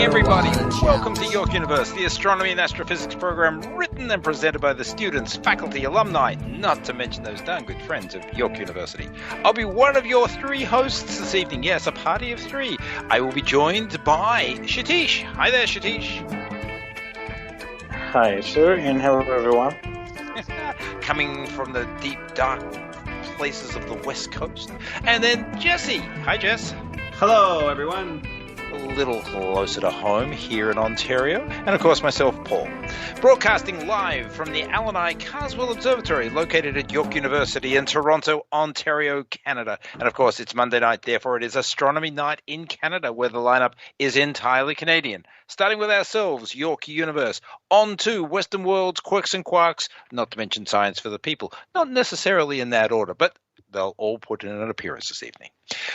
everybody. Welcome to York Universe, the astronomy and astrophysics program written and presented by the students, faculty, alumni, not to mention those darn good friends of York University. I'll be one of your three hosts this evening. Yes, a party of three. I will be joined by Shatish. Hi there, Shatish. Hi, sir, and hello, everyone. Coming from the deep, dark places of the West Coast. And then Jesse. Hi, Jess. Hello, everyone. A little closer to home here in Ontario, and of course myself, Paul. Broadcasting live from the Alan I. Carswell Observatory, located at York University in Toronto, Ontario, Canada. And of course it's Monday night, therefore it is Astronomy Night in Canada, where the lineup is entirely Canadian. Starting with ourselves, York Universe, on to Western World's Quirks and Quarks, not to mention Science for the People. Not necessarily in that order, but they'll all put in an appearance this evening.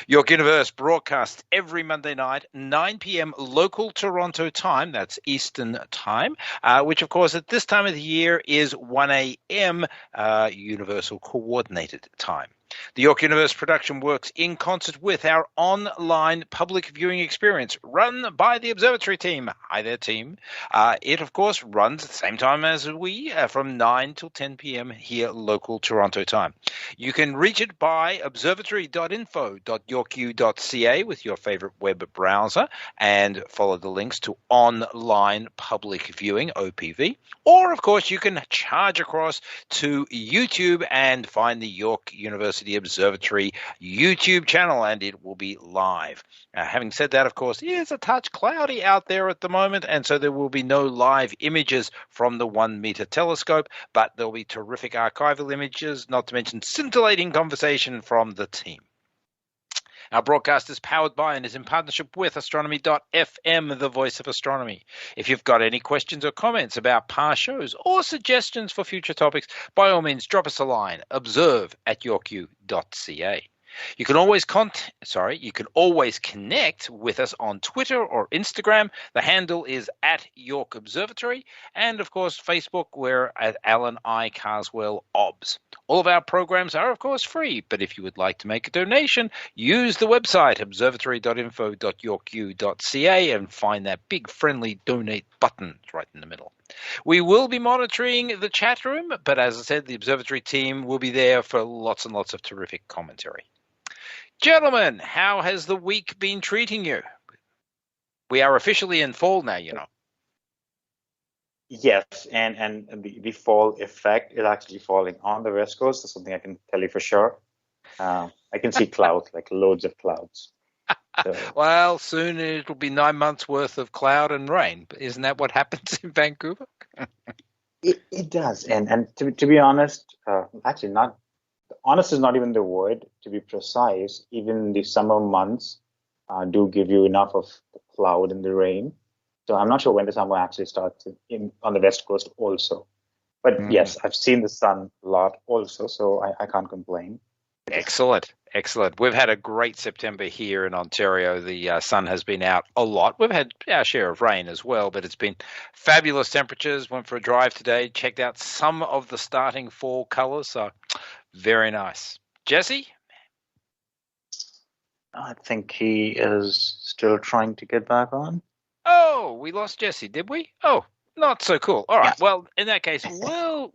York Universe broadcasts every Monday night, 9 p.m. local Toronto time, that's Eastern time, which, of course, at this time of the year is 1 a.m. Universal Coordinated Time. The York Universe production works in concert with our online public viewing experience run by the Observatory team. Hi there, team. It, of course, runs at the same time as we, from 9 till 10 p.m. here local Toronto time. You can reach it by observatory.info.yorku.ca with your favorite web browser and follow the links to online public viewing, OPV. Or, of course, you can charge across to YouTube and find the York University Observatory YouTube channel, and it will be live. Having said that, of course, it is a touch cloudy out there at the moment, and so there will be no live images from the 1-meter telescope, but there'll be terrific archival images, not to mention scintillating conversation from the team. Our broadcast is powered by and is in partnership with Astronomy.fm, the voice of astronomy. If you've got any questions or comments about past shows or suggestions for future topics, by all means, drop us a line, observe@yorku.ca. You can always connect with us on Twitter or Instagram. The handle is @York Observatory, and of course Facebook, we're at Alan I. Carswell OBS. All of our programs are of course free, but if you would like to make a donation, use the website observatory.info.yorku.ca and find that big friendly donate button right in the middle. We will be monitoring the chat room, but as I said, the Observatory team will be there for lots and lots of terrific commentary. Gentlemen, how has the week been treating you? We are officially in fall now, you know. Yes, and the fall effect is actually falling on the West Coast. That's something I can tell you for sure. I can see clouds, like loads of clouds. So. Well, soon it'll be 9 months worth of cloud and rain. Isn't that what happens in Vancouver? It does, and to be honest, actually not. Honest is not even the word. To be precise, even the summer months do give you enough of the cloud and the rain. So I'm not sure when the summer actually starts on the West Coast also. But yes, I've seen the sun a lot also, so I can't complain. Excellent. We've had a great September here in Ontario. The sun has been out a lot. We've had our share of rain as well, but it's been fabulous temperatures. Went for a drive today, checked out some of the starting fall colours. So very nice. Jesse? I think he is still trying to get back on. Oh, we lost Jesse, did we? Oh, not so cool. All right. Yeah. Well, in that case,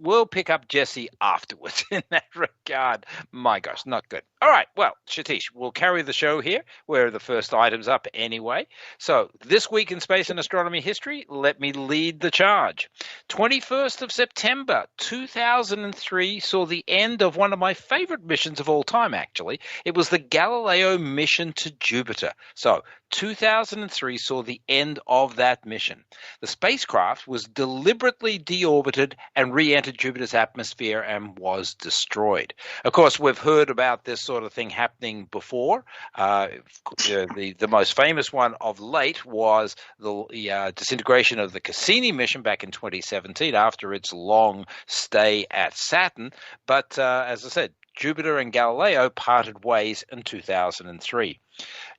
we'll pick up Jesse afterwards in that regard. My gosh, not good. All right. Well, Shatish, we'll carry the show here. We're the first items up anyway. So this week in space and astronomy history, let me lead the charge. 21st of September, 2003 saw the end of one of my favorite missions of all time, actually. It was the Galileo mission to Jupiter. So 2003 saw the end of that mission. The spacecraft was deliberately deorbited and re-entered Jupiter's atmosphere and was destroyed. Of course, we've heard about this sort of thing happening before. The most famous one of late was the disintegration of the Cassini mission back in 2017 after its long stay at Saturn. But as I said, Jupiter and Galileo parted ways in 2003.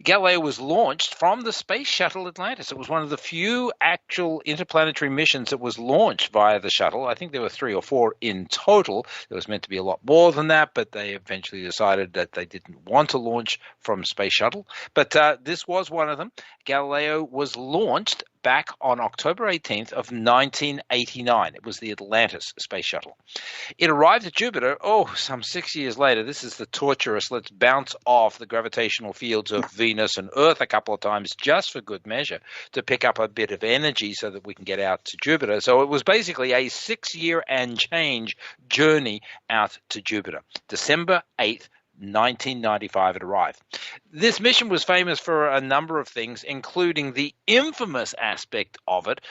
Galileo was launched from the Space Shuttle Atlantis. It was one of the few actual interplanetary missions that was launched via the shuttle. I think there were 3 or 4 in total. There was meant to be a lot more than that, but they eventually decided that they didn't want to launch from Space Shuttle. But this was one of them. Galileo was launched back on October 18th of 1989. It was the Atlantis Space Shuttle. It arrived at Jupiter, some 6 years later. This is the torturous, let's bounce off the gravitational fields of Venus and Earth a couple of times just for good measure to pick up a bit of energy so that we can get out to Jupiter. So it was basically a 6-year and change journey out to Jupiter. December 8th, 1995 it arrived. This mission was famous for a number of things, including the infamous aspect of it,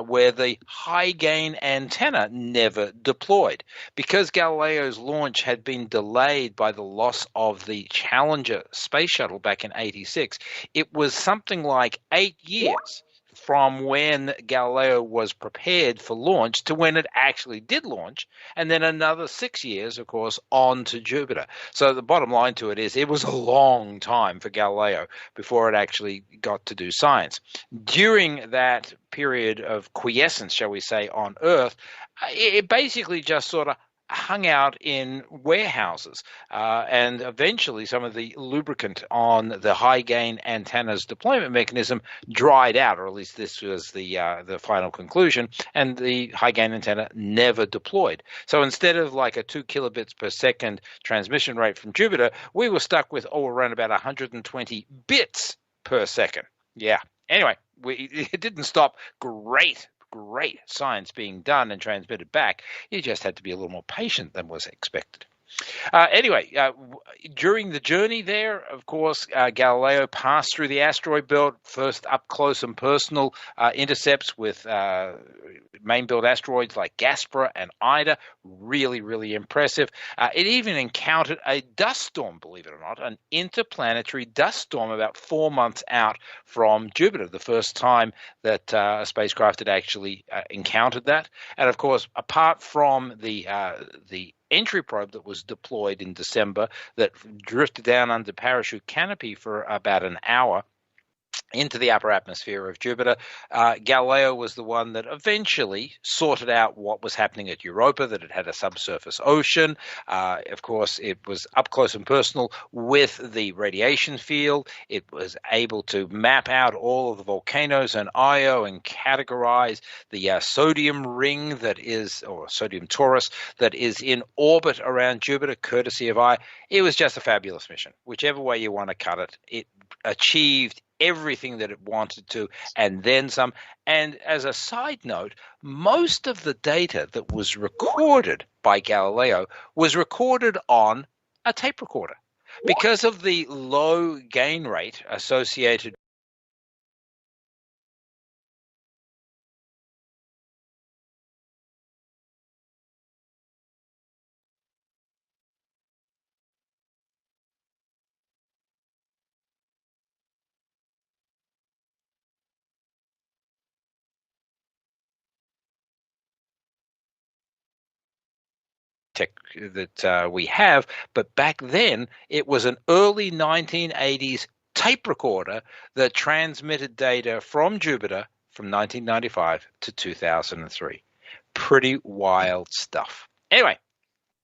where the high-gain antenna never deployed. Because Galileo's launch had been delayed by the loss of the Challenger space shuttle back in '86, it was something like 8 years from when Galileo was prepared for launch to when it actually did launch, and then another 6 years, of course, on to Jupiter. So the bottom line to it is it was a long time for Galileo before it actually got to do science. During that period of quiescence, shall we say, on Earth, it basically just sort of hung out in warehouses, and eventually some of the lubricant on the high-gain antenna's deployment mechanism dried out, or at least this was the final conclusion, and the high-gain antenna never deployed. So instead of like a 2 kilobits per second transmission rate from Jupiter, we were stuck with around about 120 bits per second. Yeah. Anyway, it didn't stop great science being done and transmitted back. You just had to be a little more patient than was expected. Anyway, during the journey there, of course, Galileo passed through the asteroid belt, first up close and personal intercepts with main-belt asteroids like Gaspra and Ida. Really, really impressive. It even encountered a dust storm, believe it or not, an interplanetary dust storm about 4 months out from Jupiter, the first time that a spacecraft had actually encountered that. And of course, apart from the entry probe that was deployed in December that drifted down under parachute canopy for about an hour into the upper atmosphere of Jupiter, Galileo was the one that eventually sorted out what was happening at Europa, that it had a subsurface ocean. Of course, it was up close and personal with the radiation field. It was able to map out all of the volcanoes on Io and categorize the sodium ring that is, or sodium torus, that is in orbit around Jupiter, courtesy of Io. It was just a fabulous mission. Whichever way you want to cut it, it achieved everything that it wanted to, and then some. And as a side note, most of the data that was recorded by Galileo was recorded on a tape recorder. Because of the low gain rate associated tech that we have, but back then it was an early 1980s tape recorder that transmitted data from Jupiter from 1995 to 2003. Pretty wild stuff. Anyway,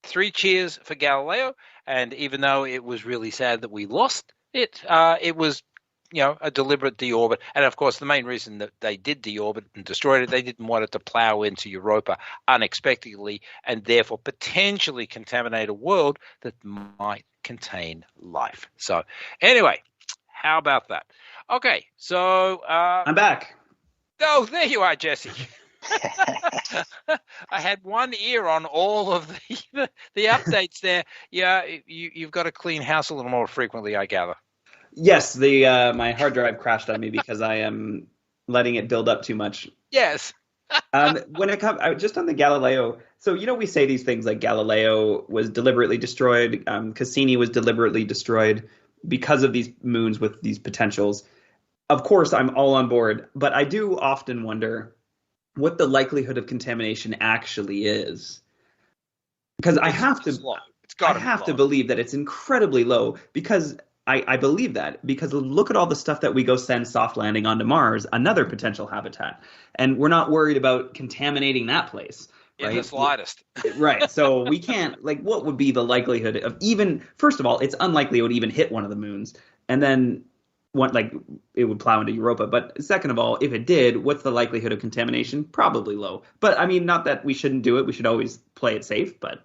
3 cheers for Galileo, and even though it was really sad that we lost it, it was a deliberate deorbit. And of course, the main reason that they did deorbit and destroyed it, they didn't want it to plow into Europa unexpectedly and therefore potentially contaminate a world that might contain life. So anyway, how about that? Okay, so I'm back. Oh, there you are, Jesse. I had one ear on all of the updates there. Yeah, you've got to clean house a little more frequently, I gather. Yes, my hard drive crashed on me because I am letting it build up too much. Yes. When it comes just on the Galileo, so we say these things like Galileo was deliberately destroyed, Cassini was deliberately destroyed because of these moons with these potentials. Of course, I'm all on board, but I do often wonder what the likelihood of contamination actually is, because I have to. It's got I to be have to low. believe that it's incredibly low because I believe that because look at all the stuff that we go send soft landing onto Mars, another potential habitat, and we're not worried about contaminating that place, In the right? slightest. Right. So we can't like what would be the likelihood of even first of all, it's unlikely it would even hit one of the moons. And then what like it would plow into Europa. But second of all, if it did, what's the likelihood of contamination? Probably low. But I mean, not that we shouldn't do it. We should always play it safe, but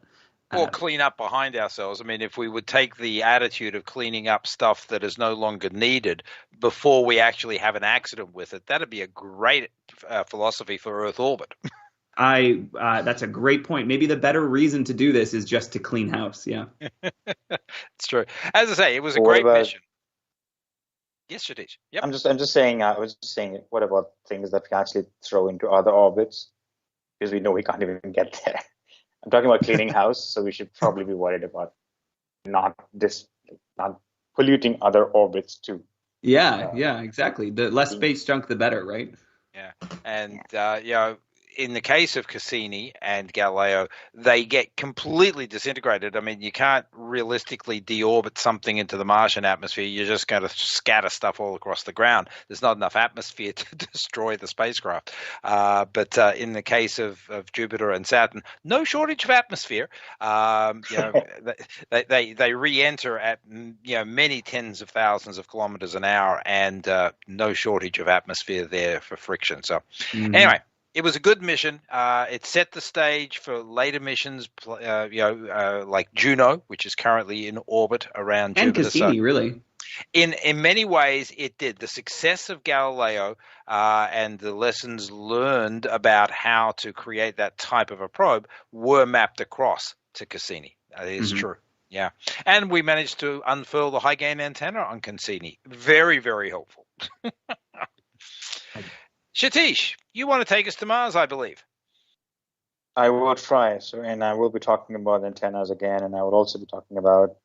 Or clean up behind ourselves. I mean, if we would take the attitude of cleaning up stuff that is no longer needed before we actually have an accident with it, that'd be a great philosophy for Earth orbit. that's a great point. Maybe the better reason to do this is just to clean house. Yeah. It's true. As I say, it was a But what great about? mission. Yes, Satish. Yep. I'm just saying. I was just saying. What about things that we can actually throw into other orbits? Because we know we can't even get there. I'm talking about cleaning house, so we should probably be worried about not not polluting other orbits too. Yeah, exactly. The less Being- space junk, the better, right? Yeah. And, in the case of Cassini and Galileo, they get completely disintegrated. I mean, you can't realistically deorbit something into the Martian atmosphere. You're just going to scatter stuff all across the ground. There's not enough atmosphere to destroy the spacecraft. But in the case of Jupiter and Saturn, no shortage of atmosphere. They re-enter at many tens of thousands of kilometers an hour, and no shortage of atmosphere there for friction. So anyway. It was a good mission. It set the stage for later missions, like Juno, which is currently in orbit around And Jupiter. Cassini, So really. in many ways, it did. The success of Galileo and the lessons learned about how to create that type of a probe were mapped across to Cassini. That is true. Yeah. And we managed to unfurl the high gain antenna on Cassini. Very, very helpful. Satish, you want to take us to Mars, I believe. I will try. So, and I will be talking about antennas again, and I will also be talking about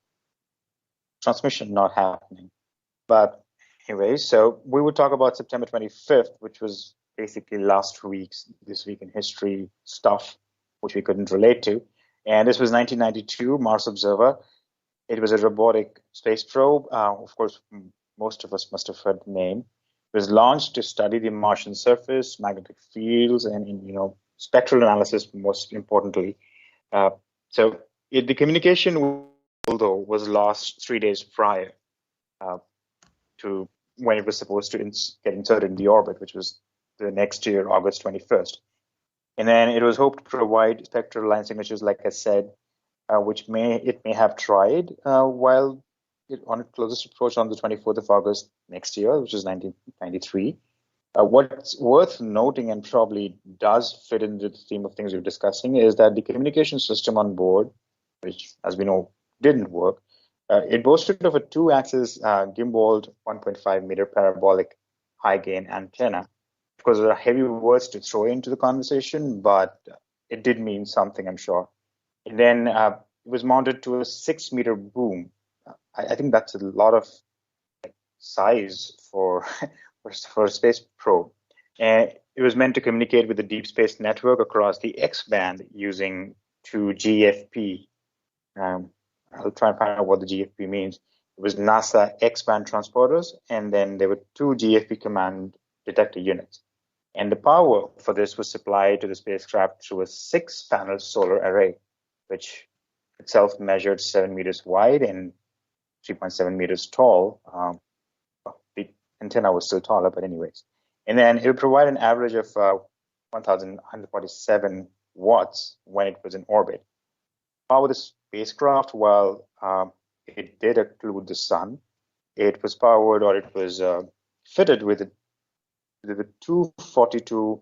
transmission not happening. But anyway, so we would talk about September 25th, which was basically last week's This Week in History stuff, which we couldn't relate to. And this was 1992, Mars Observer. It was a robotic space probe. Of course, most of us must have heard the name. It was launched to study the Martian surface, magnetic fields, and spectral analysis. Most importantly, the communication, although, was lost 3 days prior to when it was supposed to get inserted in the orbit, which was the next year, August 21st. And then it was hoped to provide spectral line signatures, like I said, which it may have tried while on its closest approach on the 24th of August next year, which is 1993. What's worth noting, and probably does fit into the theme of things we're discussing, is that the communication system on board, which, as we know, didn't work, it boasted of a 2-axis gimbaled 1.5-meter parabolic high-gain antenna. Of course, there are heavy words to throw into the conversation, but it did mean something, I'm sure. And then it was mounted to a 6-meter boom. I think that's a lot of size for a space probe. And it was meant to communicate with the deep space network across the X-band using 2 GFP. I'll try and find out what the GFP means. It was NASA X-band transporters, and then there were 2 GFP command detector units. And the power for this was supplied to the spacecraft through a 6-panel solar array, which itself measured 7 meters wide and 3.7 meters tall. The antenna was still taller, but anyways. And then it would provide an average of 1,147 watts when it was in orbit. Power the spacecraft, while it did include the sun, it was powered, or it was fitted with the 242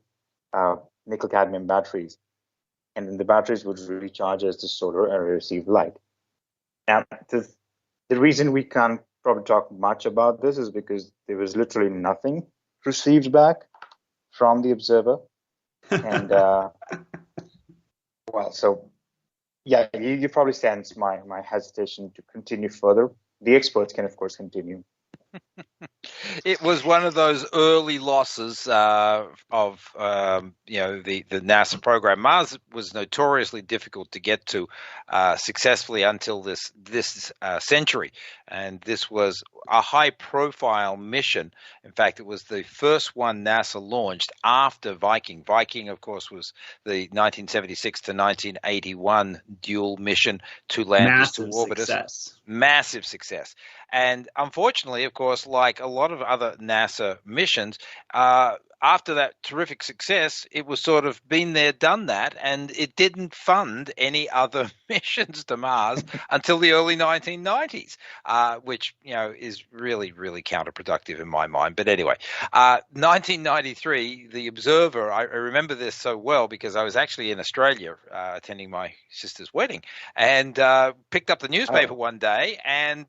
nickel cadmium batteries. And then the batteries would recharge as the solar array received light. Now, the reason we can't probably talk much about this is because there was literally nothing received back from the observer. And you probably sense my hesitation to continue further. The experts can, of course, continue. It was one of those early losses of the NASA program. Mars was notoriously difficult to get to successfully until this century, and this was a high-profile mission. In fact, it was the first one NASA launched after Viking. Viking, of course, was the 1976 to 1981 dual mission to land to orbit. Massive success. And unfortunately, of course, like a lot of other NASA missions, after that terrific success, it was sort of been there, done that, and it didn't fund any other missions to Mars until the early 1990s, which, is really, really counterproductive in my mind. But anyway, 1993, the Observer, I remember this so well because I was actually in Australia attending my sister's wedding, and picked up the newspaper one day, and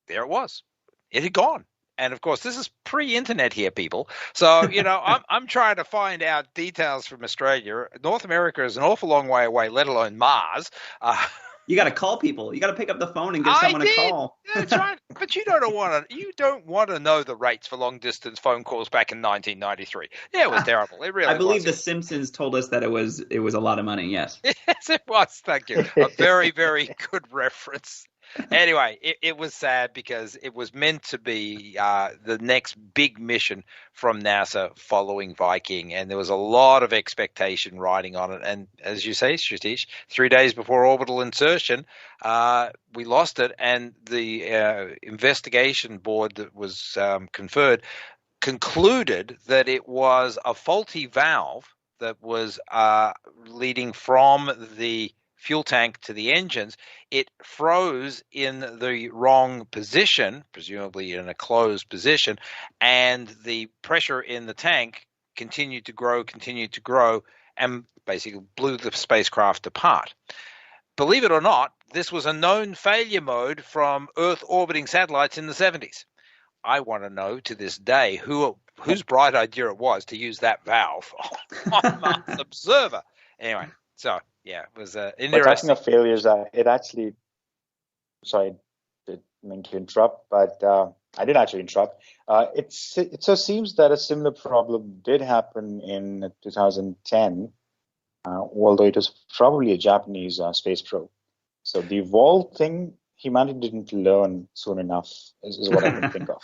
there it was. It had gone. And of course, this is pre-internet here, people. So, I'm trying to find out details from Australia. North America is an awful long way away, let alone Mars. You got to call people. You got to pick up the phone and give someone a call. That's right. But you don't want to know the rates for long distance phone calls back in 1993. Yeah, it was terrible. It really was. I believe The Simpsons told us that it was a lot of money. Yes. Yes, it was. Thank you. A very, very good reference. Anyway, it was sad because it was meant to be the next big mission from NASA following Viking, and there was a lot of expectation riding on it. And as you say, Satish, 3 days before orbital insertion, we lost it, and the investigation board that was conferred concluded that it was a faulty valve that was leading from the fuel tank to the engines. It froze in the wrong position, presumably in a closed position, and the pressure in the tank continued to grow, and basically blew the spacecraft apart. Believe it or not, this was a known failure mode from Earth orbiting satellites in the 70s. I want to know to this day whose bright idea it was to use that valve on Mars Observer. Anyway, so yeah, it was interesting. Talking of failures, it actually, sorry, I didn't mean to interrupt, but I did actually interrupt. It so seems that a similar problem did happen in 2010, although it was probably a Japanese space probe. So the evolved thing, humanity didn't learn soon enough, is what I can think of.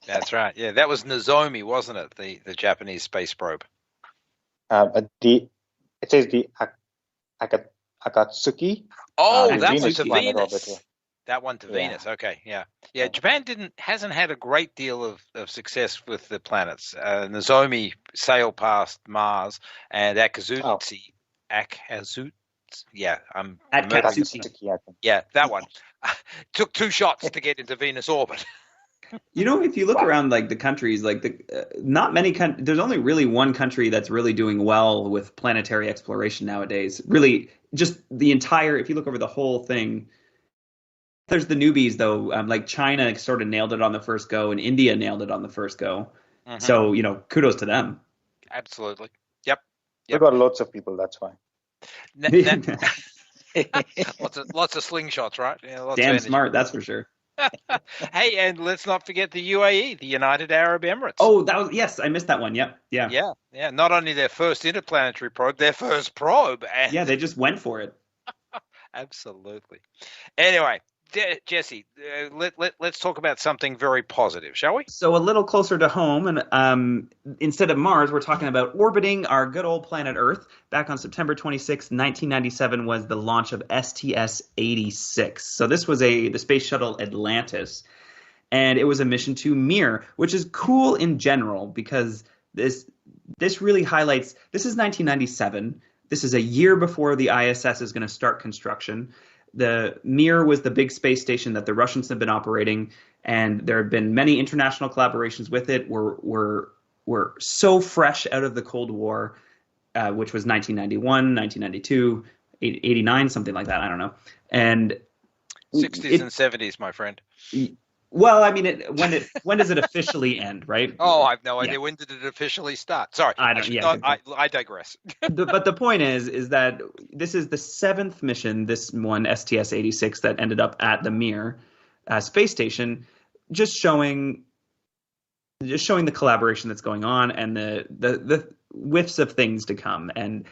That's right. Yeah, that was Nozomi, wasn't it? The Japanese space probe. It says the Akatsuki. Oh, that was to Venus. Venus. That one to Venus. Okay, yeah. Japan hasn't had a great deal of success with the planets. Nozomi sailed past Mars, and Akatsuki. Yeah, Akatsuki. Yeah, that one took 2 shots to get into Venus orbit. If you look around like the countries, like not many there's only really one country that's really doing well with planetary exploration nowadays. Really, just the entire. If you look over the whole thing, there's the newbies though. Like China sort of nailed it on the first go, and India nailed it on the first go. Mm-hmm. So kudos to them. Absolutely. Yep. We've got lots of people. That's why. Lots of slingshots, right? Yeah, damn smart, that's for sure. Hey, and let's not forget the UAE, the United Arab Emirates. Oh, yes, I missed that one. Yep. Yeah. Not only their first interplanetary probe, their first probe. And yeah, they just went for it. Absolutely. Anyway, Jesse, let's talk about something very positive, shall we? So a little closer to home, and instead of Mars, we're talking about orbiting our good old planet Earth. Back on September 26, 1997 was the launch of STS-86. So this was the Space Shuttle Atlantis, and it was a mission to Mir, which is cool in general because this really highlights, this is 1997. This is a year before the ISS is going to start construction. The Mir was the big space station that the Russians have been operating, and there have been many international collaborations with it. We're so fresh out of the Cold War, which was 1991, 1992, 89, something like that. I don't know. And 60s and 70s, my friend. Well, I mean, when does it officially end, right? Oh, I have no idea. When did it officially start? Sorry, I digress. But the point is that this is the 7th mission, this one, STS-86, that ended up at the Mir space station, just showing just showing the collaboration that's going on and the whiffs of things to come. And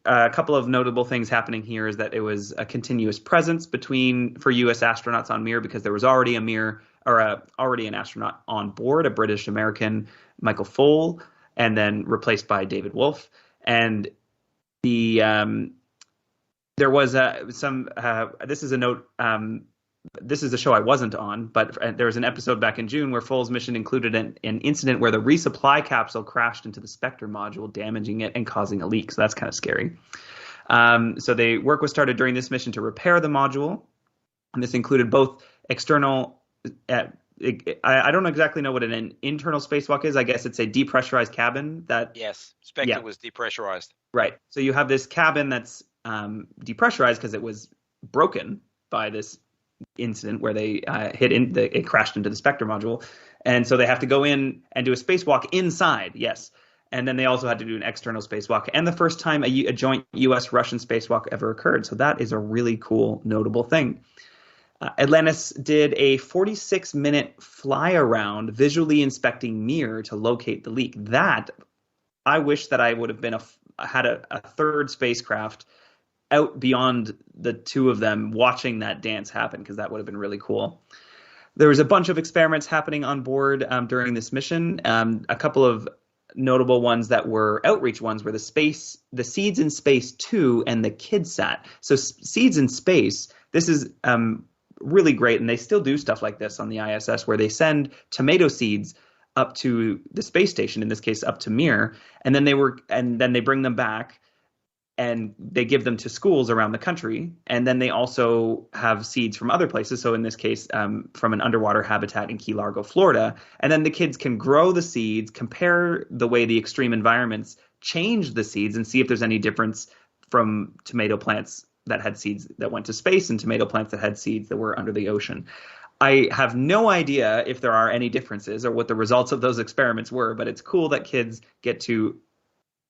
a couple of notable things happening here is that it was a continuous presence for U.S. astronauts on Mir, because there was already already an astronaut on board, a British American, Michael Foale, and then replaced by David Wolf. And there was this is a note. This is a show I wasn't on, but there was an episode back in June where Foale's mission included an incident where the resupply capsule crashed into the Spectre module, damaging it and causing a leak. So that's kind of scary. So work was started during this mission to repair the module, and this included both external. I don't exactly know what an internal spacewalk is. I guess it's a depressurized cabin. Yes, Spectre was depressurized. Right. So you have this cabin that's depressurized because it was broken by this incident where they it crashed into the Spectre module, and so they have to go in and do a spacewalk inside. Yes, and then they also had to do an external spacewalk, and the first time a joint U.S.-Russian spacewalk ever occurred. So that is a really cool, notable thing. Atlantis did a 46-minute fly around, visually inspecting Mir to locate the leak. That I wish that I would have had a third spacecraft out beyond the two of them watching that dance happen, because that would have been really cool. There was a bunch of experiments happening on board during this mission. A couple of notable ones that were outreach ones were the Seeds in Space 2 and the KidSat. So Seeds in Space, this is really great, and they still do stuff like this on the ISS, where they send tomato seeds up to the space station, in this case up to Mir, and then they bring them back and they give them to schools around the country. And then they also have seeds from other places. So in this case, from an underwater habitat in Key Largo, Florida. And then the kids can grow the seeds, compare the way the extreme environments change the seeds, and see if there's any difference from tomato plants that had seeds that went to space and tomato plants that had seeds that were under the ocean. I have no idea if there are any differences or what the results of those experiments were, but it's cool that kids get to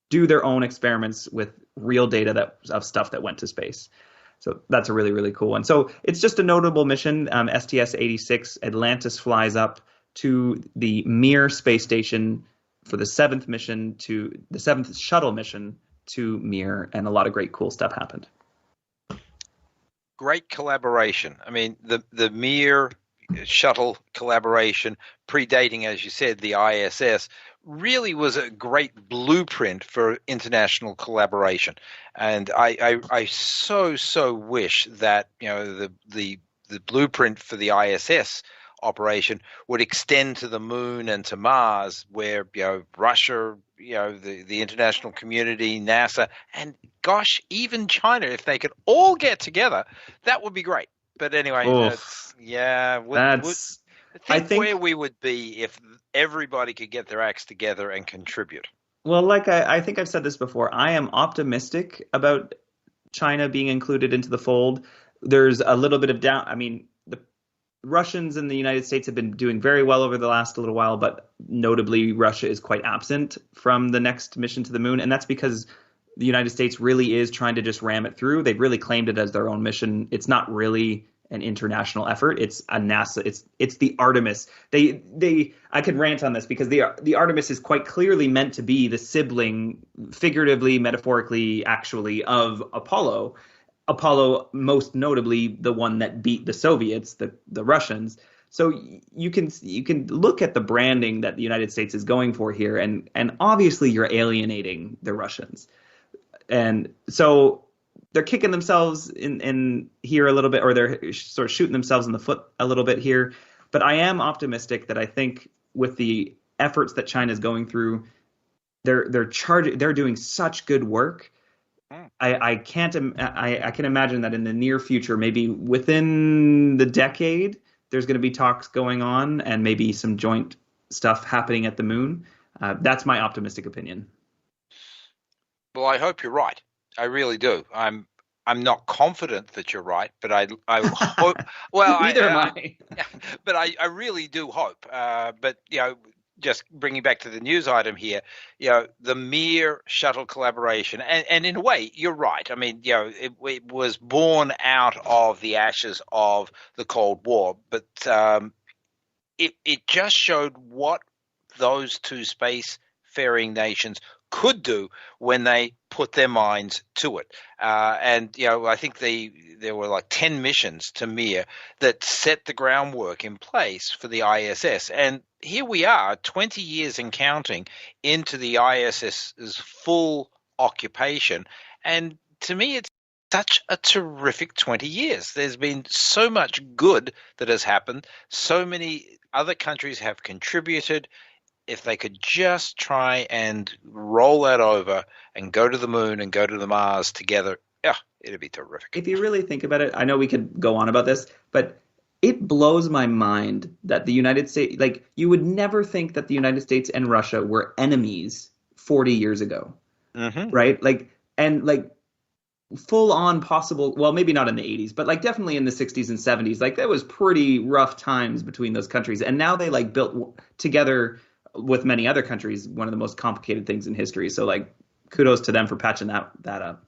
do their own experiments with real data of stuff that went to space. So that's a really, really cool one. So it's just a notable mission. STS-86, Atlantis flies up to the Mir space station for the seventh shuttle mission to Mir, and a lot of great cool stuff happened. Great collaboration. I mean, the Mir shuttle collaboration, predating, as you said, the ISS, really was a great blueprint for international collaboration. And I so wish that, you know, the blueprint for the ISS operation would extend to the moon and to Mars, where, you know, Russia, you know, the international community, NASA, and gosh, even China, if they could all get together, that would be great. But anyway, I think where we would be if everybody could get their acts together and contribute. Well, like I think I've said this before, I am optimistic about China being included into the fold. There's a little bit of doubt. I mean, the Russians and the United States have been doing very well over the last little while, but notably Russia is quite absent from the next mission to the moon. And that's because the United States really is trying to just ram it through. They've really claimed it as their own mission. It's not really an international effort. It's a NASA. It's the Artemis. I could rant on this because the Artemis is quite clearly meant to be the sibling, figuratively, metaphorically, actually, of Apollo. Apollo, most notably, the one that beat the Soviets, the Russians. So you can look at the branding that the United States is going for here, and obviously you're alienating the Russians, and so they're kicking themselves in here a little bit, or they're sort of shooting themselves in the foot a little bit here. But I am optimistic that I think with the efforts that China is going through, they're doing such good work. I can imagine that in the near future, maybe within the decade, there's going to be talks going on and maybe some joint stuff happening at the moon. That's my optimistic opinion. Well, I hope you're right. I really do. I'm not confident that you're right, but I hope. Well, neither am I. But I really do hope. But you know, just bringing back to the news item here, you know, the Mir shuttle collaboration, and in a way, you're right. I mean, you know, it was born out of the ashes of the Cold War, but it just showed what those two spacefaring nations could do when they put their minds to it. And I think there were like 10 missions to Mir that set the groundwork in place for the ISS. And here we are, 20 years and counting into the ISS's full occupation. And to me, it's such a terrific 20 years. There's been so much good that has happened. So many other countries have contributed. If they could just try and roll that over and go to the moon and go to the Mars together, it'd be terrific. If you really think about it, I know we could go on about this, but it blows my mind that the United States, like, you would never think that the United States and Russia were enemies 40 years ago, right? Full on possible, well, maybe not in the 80s, but like definitely in the 60s and 70s, like there was pretty rough times between those countries. And now they like built together with many other countries, one of the most complicated things in history. So like kudos to them for patching that up.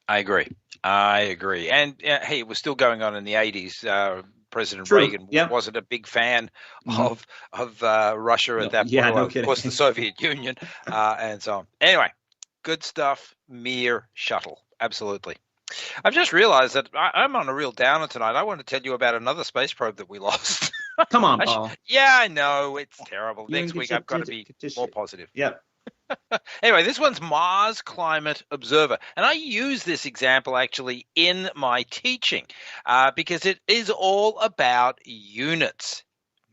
I agree. And hey, it was still going on in the 80s. President True. Reagan wasn't a big fan of Russia at that point. Yeah, no of kidding. Course, the Soviet Union and so on. Anyway, good stuff. Mir shuttle. Absolutely. I've just realized that I'm on a real downer tonight. I want to tell you about another space probe that we lost. Come on, Paul. I know. It's terrible. Next week, I've got to be more positive. Yep. Anyway, this one's Mars Climate Observer. And I use this example actually in my teaching because it is all about units.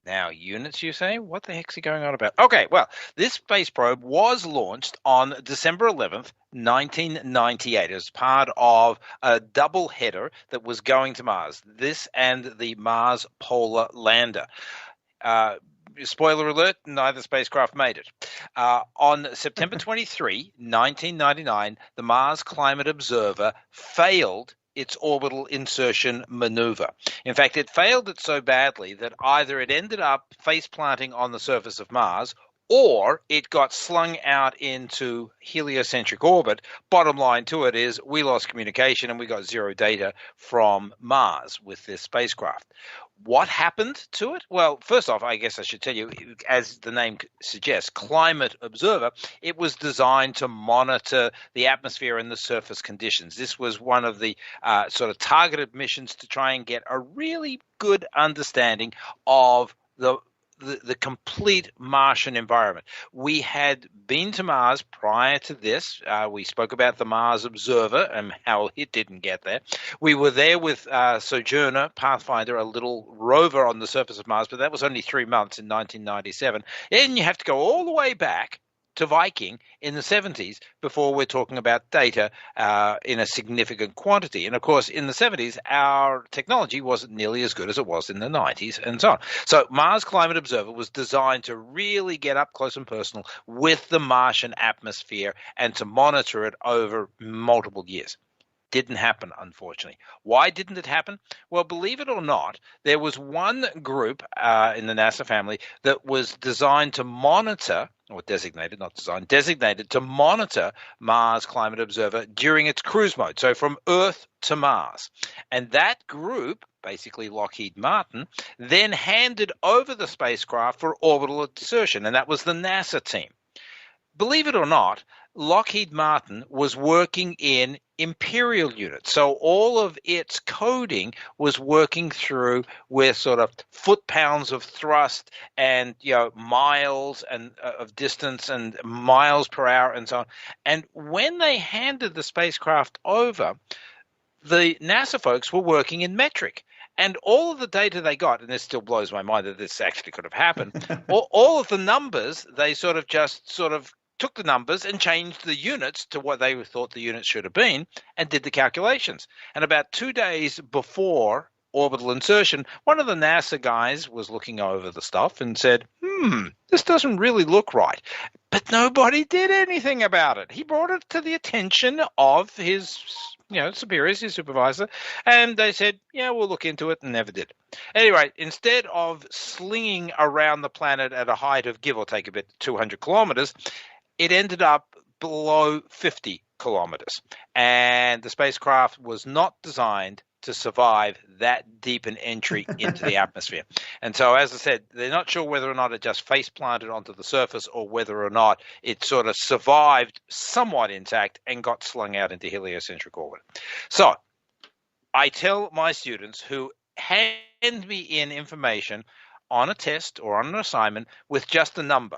Now, units, you say? What the heck's he going on about? Okay, well, this space probe was launched on December 11th, 1998 as part of a double header that was going to Mars. This and the Mars Polar Lander. Spoiler alert, neither spacecraft made it. On September 23, 1999, the Mars Climate Observer failed its orbital insertion maneuver. In fact, it failed it so badly that either it ended up face planting on the surface of Mars or it got slung out into heliocentric orbit. Bottom line to it is we lost communication and we got zero data from Mars with this spacecraft. What happened to it? Well, first off, I guess I should tell you, as the name suggests, Climate Observer, it was designed to monitor the atmosphere and the surface conditions. This was one of the sort of targeted missions to try and get a really good understanding of the complete Martian environment. We had been to Mars prior to this. We spoke about the Mars Observer and how it didn't get there. We were there with Sojourner, Pathfinder, a little rover on the surface of Mars, but that was only 3 months in 1997. And you have to go all the way back to Viking in the 70s before we're talking about data in a significant quantity. And of course, in the 70s, our technology wasn't nearly as good as it was in the 90s and so on. So Mars Climate Observer was designed to really get up close and personal with the Martian atmosphere and to monitor it over multiple years. Didn't happen, unfortunately. Why didn't it happen? Well, believe it or not, there was one group in the NASA family that was designed to monitor, or designated, not designed, designated to monitor Mars Climate Observer during its cruise mode, so from Earth to Mars. And that group, basically Lockheed Martin, then handed over the spacecraft for orbital insertion, and that was the NASA team. Believe it or not, Lockheed Martin was working in imperial units. So all of its coding was working through with sort of foot-pounds of thrust and, miles and of distance and miles per hour and so on. And when they handed the spacecraft over, the NASA folks were working in metric. And all of the data they got, and this still blows my mind that this actually could have happened, all of the numbers, they sort of took the numbers and changed the units to what they thought the units should have been and did the calculations. And about 2 days before orbital insertion, one of the NASA guys was looking over the stuff and said, this doesn't really look right. But nobody did anything about it. He brought it to the attention of his superiors, his supervisor, and they said, we'll look into it, and never did. Anyway, instead of slinging around the planet at a height of give or take a bit 200 kilometers, it ended up below 50 kilometers. And the spacecraft was not designed to survive that deep an entry into the atmosphere. And so, as I said, they're not sure whether or not it just face planted onto the surface or whether or not it sort of survived somewhat intact and got slung out into heliocentric orbit. So I tell my students who hand me in information on a test or on an assignment with just a number,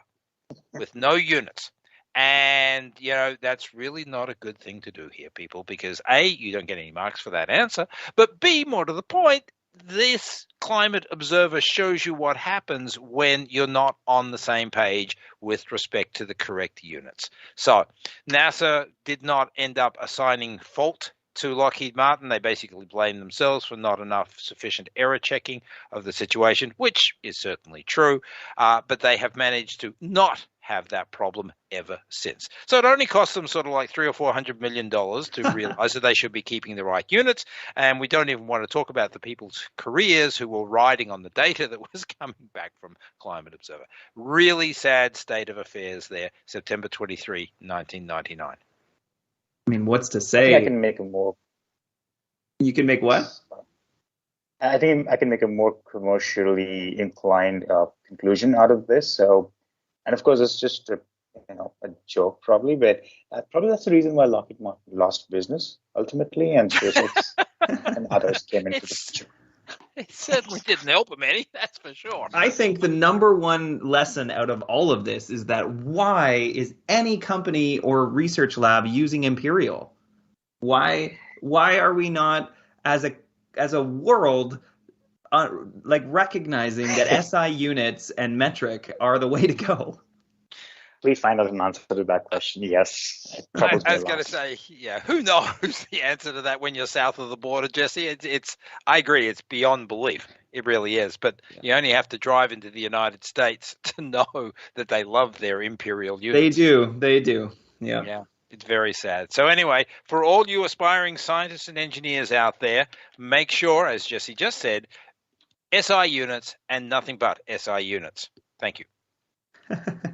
with no units. And, that's really not a good thing to do here, people, because A, you don't get any marks for that answer, but B, more to the point, this climate observer shows you what happens when you're not on the same page with respect to the correct units. So NASA did not end up assigning fault to Lockheed Martin. They basically blame themselves for not enough sufficient error checking of the situation, which is certainly true, but they have managed to not have that problem ever since. So it only cost them sort of like $300 or $400 million to realize that they should be keeping the right units. And we don't even want to talk about the people's careers who were riding on the data that was coming back from Climate Observer. Really sad state of affairs there, September 23, 1999. I mean, what's to say? I can make a more. You can make what? I think I can make a more commercially inclined conclusion out of this. So, and of course, it's just a joke probably, but probably that's the reason why Lockheed Martin lost business ultimately, and SpaceX and others came into the picture. It certainly didn't help him any, that's for sure. I think the number one lesson out of all of this is that why is any company or research lab using Imperial? Why are we not, as a world, recognizing that SI units and metric are the way to go? Please find out an answer to that question. Yes. I was going to say, who knows the answer to that when you're south of the border, Jesse? I agree, it's beyond belief. It really is. But you only have to drive into the United States to know that they love their Imperial units. They do. Yeah. Yeah. It's very sad. So anyway, for all you aspiring scientists and engineers out there, make sure, as Jesse just said, SI units and nothing but SI units. Thank you.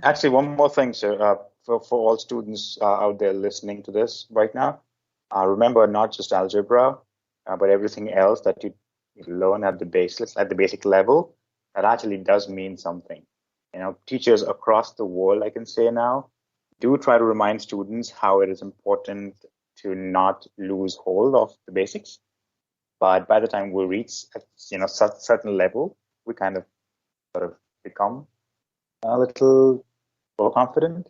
Actually, one more thing, sir, for all students out there listening to this right now, remember not just algebra, but everything else that you learn at the basic level, that actually does mean something. Teachers across the world, I can say now, do try to remind students how it is important to not lose hold of the basics. But by the time we reach a certain level, we kind of sort of become a little more confident.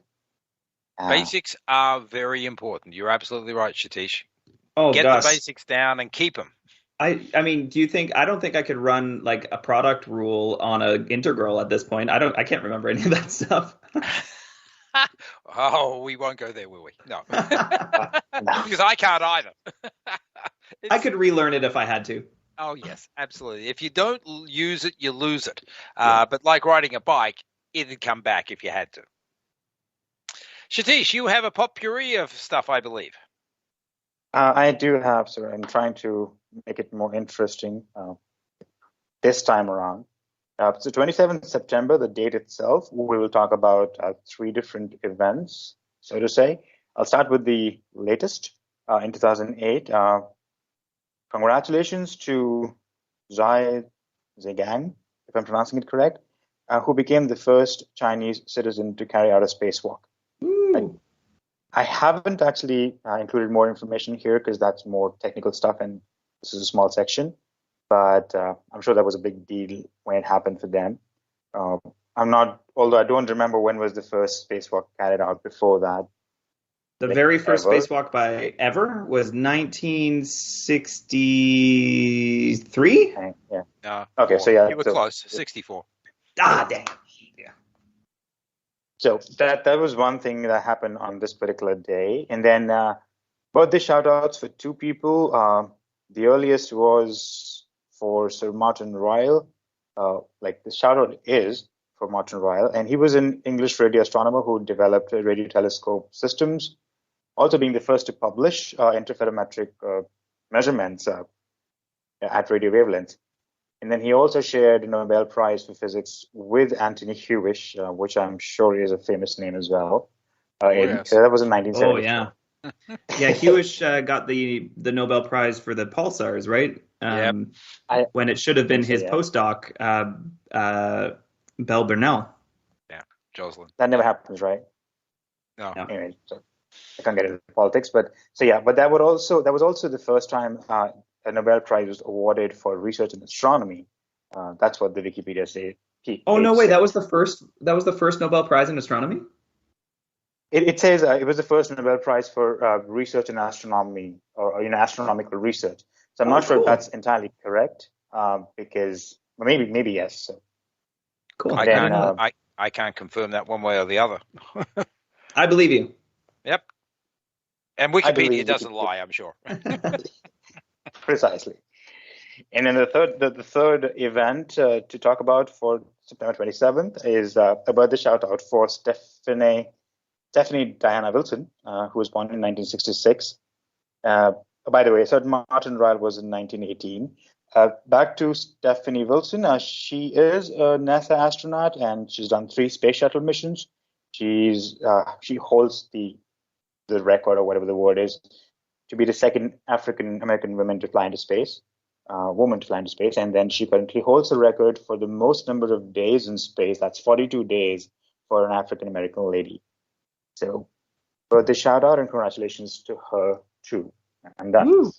Basics are very important. You're absolutely right, Satish. Oh, Get gosh. the basics down and keep them. I mean, I don't think I could run like a product rule on an integral at this point. I can't remember any of that stuff. Oh, we won't go there, will we? No. Because I can't either. I could relearn it if I had to. Oh, yes, absolutely. If you don't use it, you lose it. But like riding a bike, it'd come back if you had to. Satish, you have a potpourri of stuff, I believe. I do have, sir. I'm trying to make it more interesting this time around. So 27th September, the date itself, we will talk about 3 different events, so to say. I'll start with the latest in 2008. Congratulations to Zhai Zhegang, if I'm pronouncing it correct, who became the first Chinese citizen to carry out a spacewalk. I haven't actually included more information here because that's more technical stuff and this is a small section. But I'm sure that was a big deal when it happened for them. Although I don't remember when was the first spacewalk carried out before that. The very first spacewalk by ever was 1963? Yeah. Okay, so yeah. You were close, 64. Ah, dang. Yeah. So that was one thing that happened on this particular day. And then birthday shout-outs for 2 people. The earliest was for Sir Martin Royal. The shout-out is for Martin Royal. And he was an English radio astronomer who developed radio telescope systems, also being the first to publish interferometric measurements at radio wavelengths. And then he also shared a Nobel Prize for Physics with Anthony Hewish, which I'm sure is a famous name as well. Yes. So that was in 1970. Oh, yeah. Yeah, Hewish got the Nobel Prize for the pulsars, right? Yep. When it should have been So, his yeah. postdoc, Bell Burnell. Yeah, Jocelyn. That never happens, right? No. Yeah. Anyway, so I can't get into politics, but so yeah, but that was also the first time a Nobel Prize was awarded for research in astronomy. That's what the Wikipedia Oh no page way, that was says. the first Nobel Prize in astronomy? It says it was the first Nobel Prize for research in astronomy or astronomical research. So I'm Oh, not sure if cool. that's entirely correct, because well, maybe yes. So, Cool. and I I didn't then know that. I can't confirm that one way or the other. I believe you. Yep. And I Wikipedia believe doesn't Wikipedia lie, I'm sure. precisely. And then the third event to talk about for September 27th is a birthday shout out for Stephanie Diana Wilson, who was born in 1966. By the way, Sir Martin Ryle was in 1918. Back to Stephanie Wilson. She is a NASA astronaut and she's done 3 space shuttle missions. She holds the record, or whatever the word is, to be the second African American woman to fly into space. And then she currently holds the record for the most number of days in space. That's 42 days for an African American lady. So, birthday shout out and congratulations to her too. I'm done. Woo.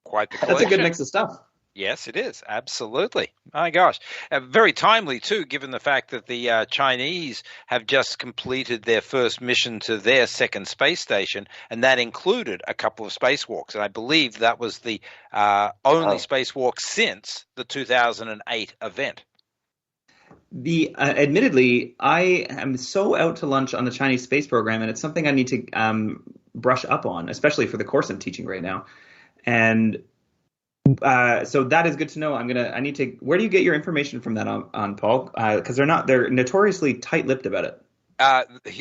Quite the That's a collection. good mix of stuff. Yes, it is. Absolutely. My gosh. Very timely, too, given the fact that the Chinese have just completed their first mission to their second space station, and that included a couple of spacewalks. And I believe that was the only spacewalk since the 2008 event. Admittedly, I am so out to lunch on the Chinese space program, and it's something I need to brush up on, especially for the course I'm teaching right now. And so that is good to know. I need to. Where do you get your information from that on Paul? Because they're notoriously tight-lipped about it.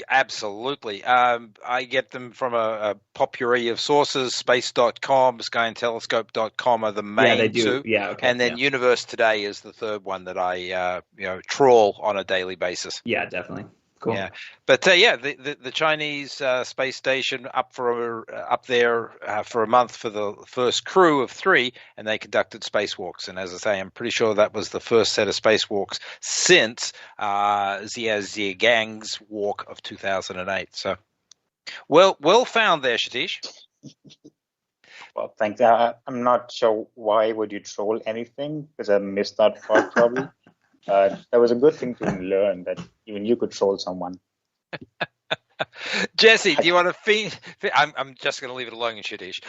Absolutely. I get them from a potpourri of sources. Space.com, skyandtelescope.com are the main two. Yeah, okay. And then Universe Today is the third one that I trawl on a daily basis. Yeah, definitely. Cool. Yeah, but the Chinese space station up there for a month for the first crew of 3, and they conducted spacewalks. And as I say, I'm pretty sure that was the first set of spacewalks since Xia Zhigang's walk of 2008. So, well found there, Satish. Well, thanks. I'm not sure why would you troll anything, because I missed that part probably. That was a good thing to learn, that even you could troll someone. Jesse, do you want to I'm just going to leave it alone, Satish.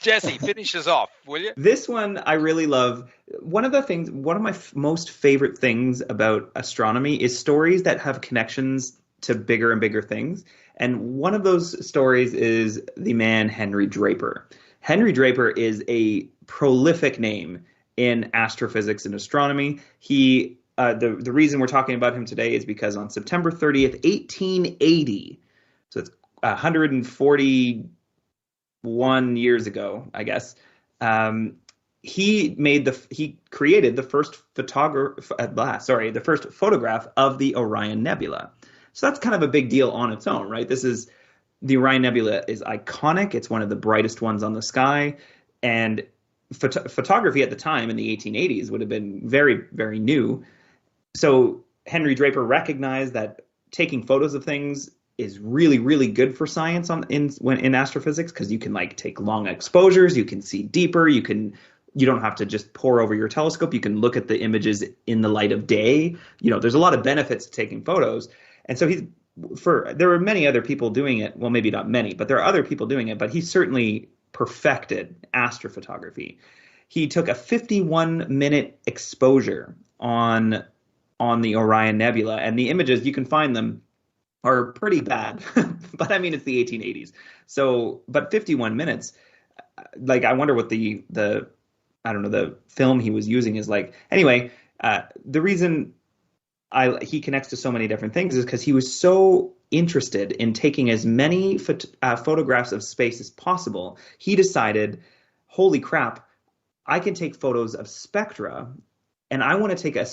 Jesse, finish us off, will you? This one I really love. One of my most favorite things about astronomy is stories that have connections to bigger and bigger things. And one of those stories is the man Henry Draper. Henry Draper is a prolific name in astrophysics and astronomy. The reason we're talking about him today is because on September 30th, 1880, so it's 141 years ago, I guess, he created the first photograph of the Orion Nebula. So that's kind of a big deal on its own, right? The Orion Nebula is iconic. It's one of the brightest ones on the sky, and photography at the time in the 1880s would have been very, very new. So Henry Draper recognized that taking photos of things is really, really good for science in astrophysics, because you can take long exposures, you can see deeper, you don't have to just pore over your telescope, you can look at the images in the light of day. There's a lot of benefits to taking photos. And so there were many other people doing it. Well, maybe not many, but there are other people doing it, but he certainly perfected astrophotography. He took a 51-minute exposure on the Orion Nebula, and the images, you can find them, are pretty bad. But I mean, it's the 1880s. So, but 51 minutes, I wonder what the film he was using is like. Anyway, the reason he connects to so many different things is because he was so interested in taking as many photographs of space as possible. He decided, holy crap, I can take photos of spectra, and I want to take a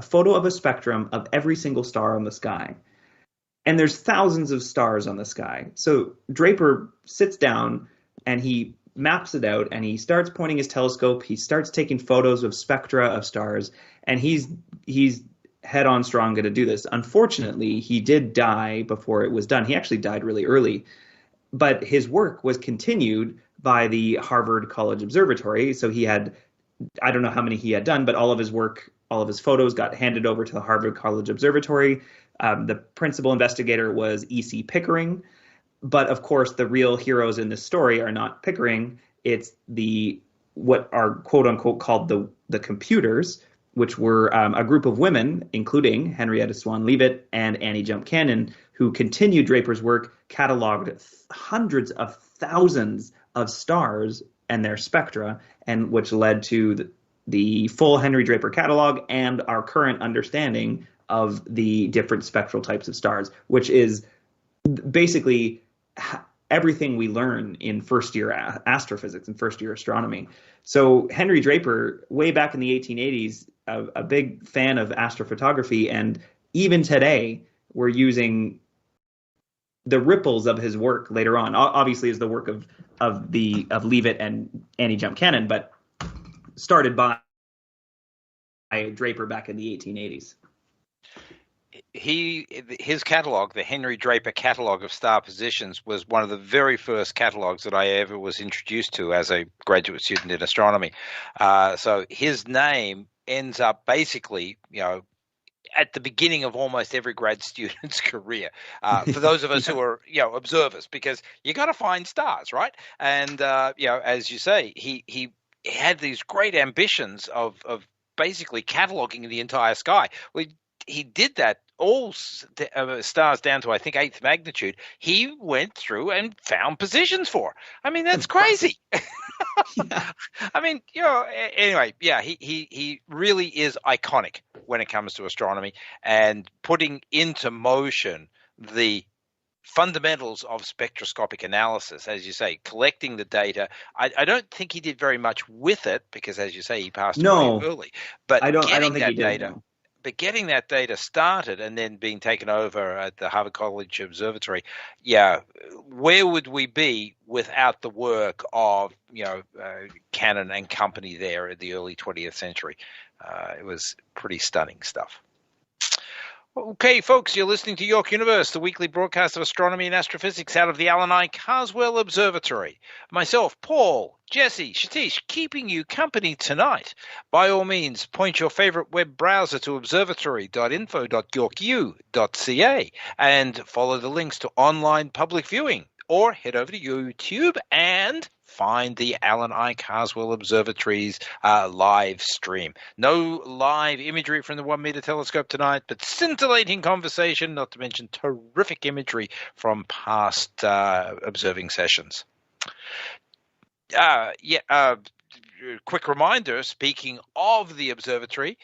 photo of a spectrum of every single star in the sky. and there's thousands of stars on the sky. So Draper sits down and he maps it out, and he starts pointing his telescope. He starts taking photos of spectra of stars, and he's head on strong going to do this. Unfortunately, he did die before it was done. He actually died really early, but his work was continued by the Harvard College Observatory. So he had, I don't know how many he had done, but all of his work, all of his photos got handed over to the Harvard College Observatory. The principal investigator was E.C. Pickering. But of course, the real heroes in this story are not Pickering. It's what are quote unquote called the computers, which were a group of women, including Henrietta Swan Leavitt and Annie Jump Cannon, who continued Draper's work, cataloged hundreds of thousands of stars and their spectra, and which led to the full Henry Draper catalog and our current understanding of the different spectral types of stars, which is basically everything we learn in first-year astrophysics and first-year astronomy. So Henry Draper, way back in the 1880s, a big fan of astrophotography, and even today, we're using the ripples of his work later on. Obviously, is the work of Leavitt and Annie Jump Cannon, but started by Draper back in the 1880s. His catalog, the Henry Draper catalog of star positions, was one of the very first catalogs that I ever was introduced to as a graduate student in astronomy. So his name ends up basically, at the beginning of almost every grad student's career, for those of us who are, observers, because you got to find stars, right? And as you say, he had these great ambitions of basically cataloging the entire sky. He did that, all stars down to, I think, 8th magnitude. He went through and found positions for. I mean, that's crazy. Yeah. I mean, anyway, yeah, he really is iconic when it comes to astronomy and putting into motion the fundamentals of spectroscopic analysis, as you say, collecting the data. I don't think he did very much with it because, as you say, he passed away early. But I don't think he did. Data, no. But getting that data started and then being taken over at the Harvard College Observatory, where would we be without the work of Cannon and company there in the early 20th century? It was pretty stunning stuff. Okay, folks, you're listening to York Universe, the weekly broadcast of astronomy and astrophysics out of the Alan I. Carswell Observatory. Myself, Paul, Jesse, Satish, keeping you company tonight. By all means, point your favorite web browser to observatory.info.yorku.ca and follow the links to online public viewing, or head over to YouTube and find the Alan I. Carswell Observatory's live stream. No live imagery from the 1 meter telescope tonight, but scintillating conversation, not to mention terrific imagery from past observing sessions. Quick reminder, speaking of the observatory,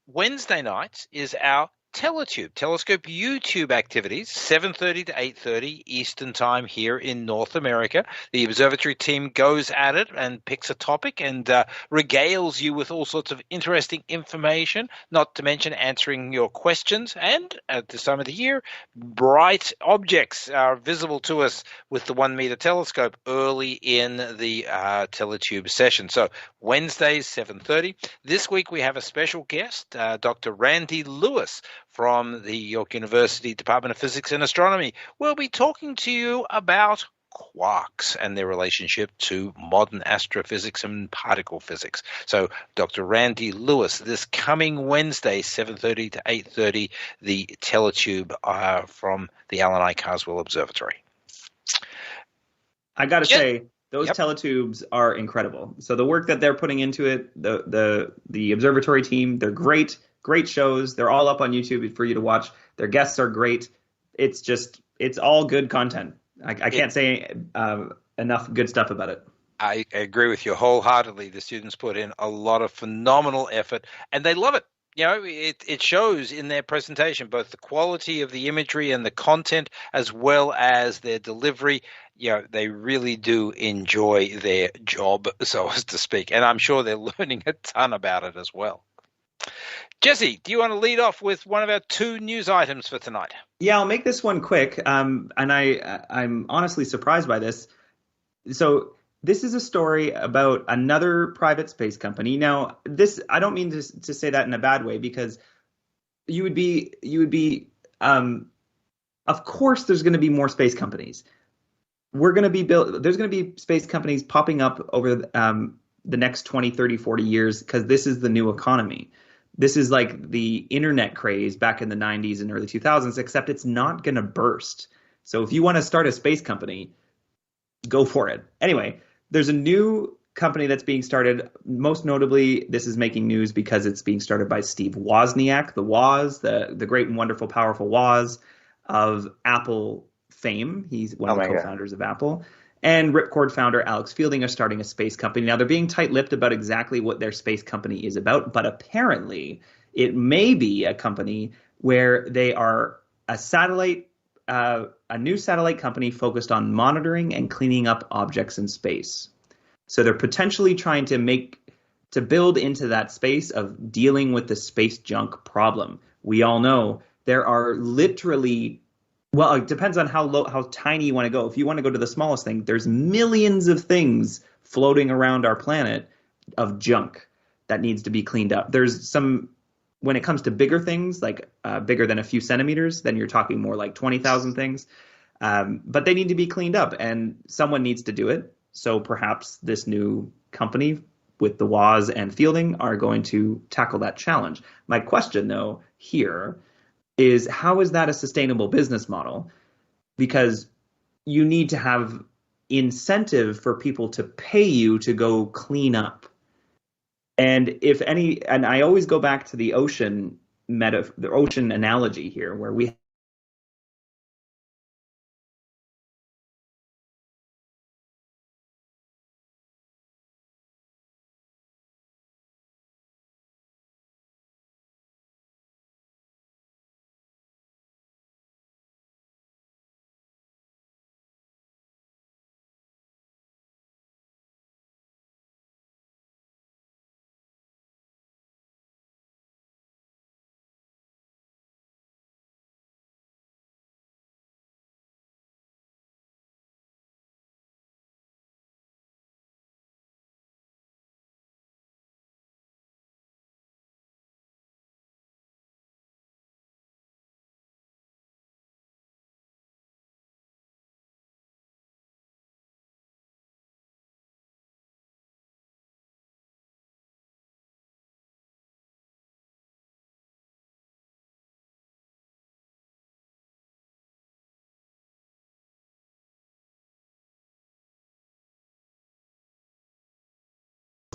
Wednesday nights is our telescope YouTube activities, 7:30 to 8:30 Eastern time here in North America. The observatory team goes at it and picks a topic and regales you with all sorts of interesting information, not to mention answering your questions. And at this time of the year, bright objects are visible to us with the 1 meter telescope early in the teletube session. So Wednesdays, 7:30. This week we have a special guest, Dr. Randy Lewis, from the York University Department of Physics and Astronomy. We'll be talking to you about quarks and their relationship to modern astrophysics and particle physics. So Dr. Randy Lewis, this coming Wednesday, 7:30 to 8:30, the teletube from the Alan I. Carswell Observatory. I got to say, those teletubes are incredible. So the work that they're putting into it, the observatory team, they're great. Great shows. They're all up on YouTube for you to watch. Their guests are great. It's all good content. I can't say enough good stuff about it. I agree with you wholeheartedly. The students put in a lot of phenomenal effort, and they love it. It shows in their presentation, both the quality of the imagery and the content, as well as their delivery. They really do enjoy their job, so as to speak, and I'm sure they're learning a ton about it as well. Jesse, do you want to lead off with one of our 2 news items for tonight? Yeah, I'll make this one quick. And I'm honestly surprised by this. So this is a story about another private space company. Now, this I don't mean to say that in a bad way, because of course there's going to be more space companies. There's going to be space companies popping up over the next 20, 30, 40 years, because this is the new economy. This is like the internet craze back in the 90s and early 2000s, except it's not going to burst. So if you want to start a space company, go for it. Anyway, there's a new company that's being started. Most notably, this is making news because it's being started by Steve Wozniak, the Woz, the great and wonderful, powerful Woz of Apple fame. He's one of the co-founders of Apple. And Ripcord founder Alex Fielding are starting a space company. Now, they're being tight-lipped about exactly what their space company is about, but apparently it may be a company where they are a new satellite company focused on monitoring and cleaning up objects in space. So they're potentially trying to build into that space of dealing with the space junk problem. We all know there are literally, well, it depends on how tiny you want to go. If you want to go to the smallest thing, there's millions of things floating around our planet of junk that needs to be cleaned up. There's some, when it comes to bigger things, like bigger than a few centimeters, then you're talking more like 20,000 things. But they need to be cleaned up, and someone needs to do it. So perhaps this new company with the Woz and Fielding are going to tackle that challenge. My question, though, here is, how is that a sustainable business model? Because you need to have incentive for people to pay you to go clean up. And and I always go back to the ocean analogy here, where we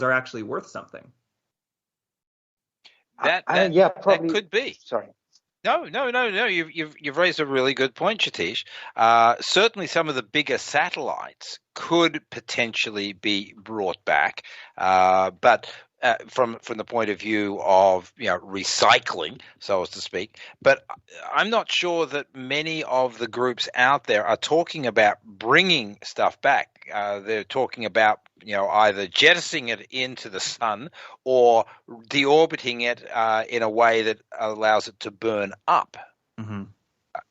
are actually worth something. That probably. That could be. Sorry. No. You've raised a really good point, Jatish. Certainly, some of the bigger satellites could potentially be brought back, but from the point of view of recycling, so as to speak. But I'm not sure that many of the groups out there are talking about bringing stuff back. They're talking about either jettisoning it into the sun or deorbiting it in a way that allows it to burn up. Mm-hmm.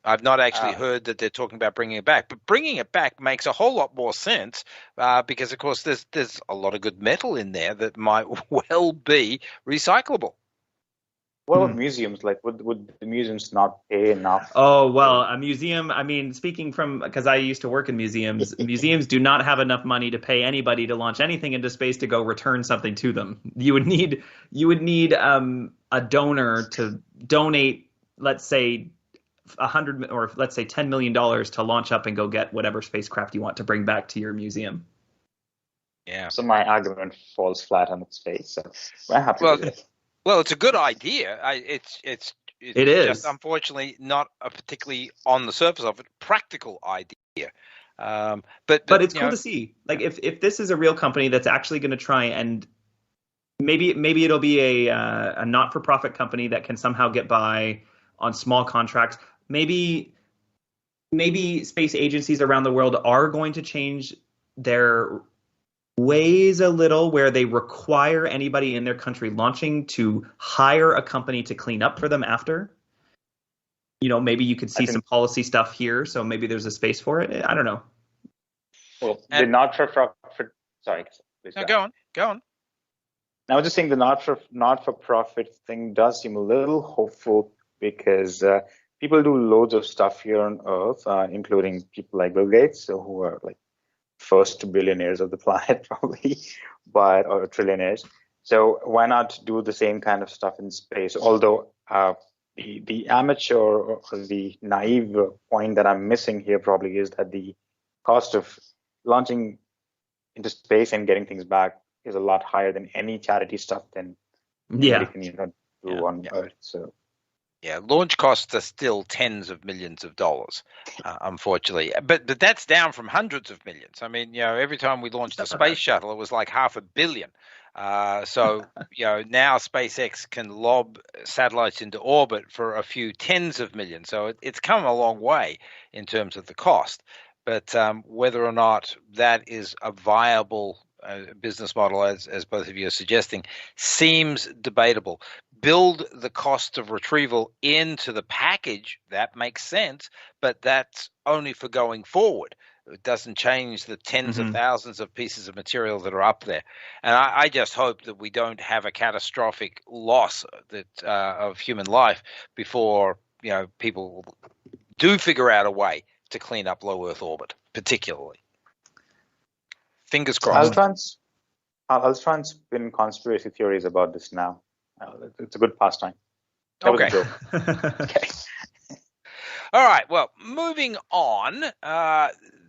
I've not actually heard that they're talking about bringing it back, but bringing it back makes a whole lot more sense because, of course, there's a lot of good metal in there that might well be recyclable. What about museums? Like, would the museums not pay enough? Oh, well, a museum, I mean, speaking from, because I used to work in museums, museums do not have enough money to pay anybody to launch anything into space to go return something to them. You would need a donor to donate, let's say, $100 or let's say $10 million to launch up and go get whatever spacecraft you want to bring back to your museum. Yeah. So my argument falls flat on its face. So I have to do it. Well, it's a good idea. It's just unfortunately not a particularly on the surface of it practical idea. But it's cool to see. Like if this is a real company that's actually going to try, and maybe it'll be a not-for-profit company that can somehow get by on small contracts. Maybe space agencies around the world are going to change their weighs a little, where they require anybody in their country launching to hire a company to clean up for them after. Maybe you could I see some think, policy stuff here, so maybe there's a space for it. I don't know. well, the And not-for-profit, sorry, please no, go go ahead. on, go on. I was just saying the not-for-profit thing does seem a little hopeful because people do loads of stuff here on Earth, including people like Bill Gates, so who are like first billionaires of the planet probably, or trillionaires. So why not do the same kind of stuff in space? Although the amateur or the naive point that I'm missing here probably is that the cost of launching into space and getting things back is a lot higher than any charity stuff than anybody Yeah. can do Yeah. on Earth. So Yeah, launch costs are still tens of millions of dollars, unfortunately. But that's down from hundreds of millions. I mean, every time we launched a space shuttle, it was like $500 million. So now SpaceX can lob satellites into orbit for a few tens of millions. So it's come a long way in terms of the cost. But whether or not that is a viable business model, as both of you are suggesting, seems debatable. Build the cost of retrieval into the package, that makes sense, but that's only for going forward. It doesn't change the tens of thousands of pieces of material that are up there. And I just hope that we don't have a catastrophic loss of human life before people do figure out a way to clean up low Earth orbit, particularly. Fingers crossed. I'll try and spin conspiracy theories about this now. It's a good pastime. That was a joke. Okay. All right. Well, moving on.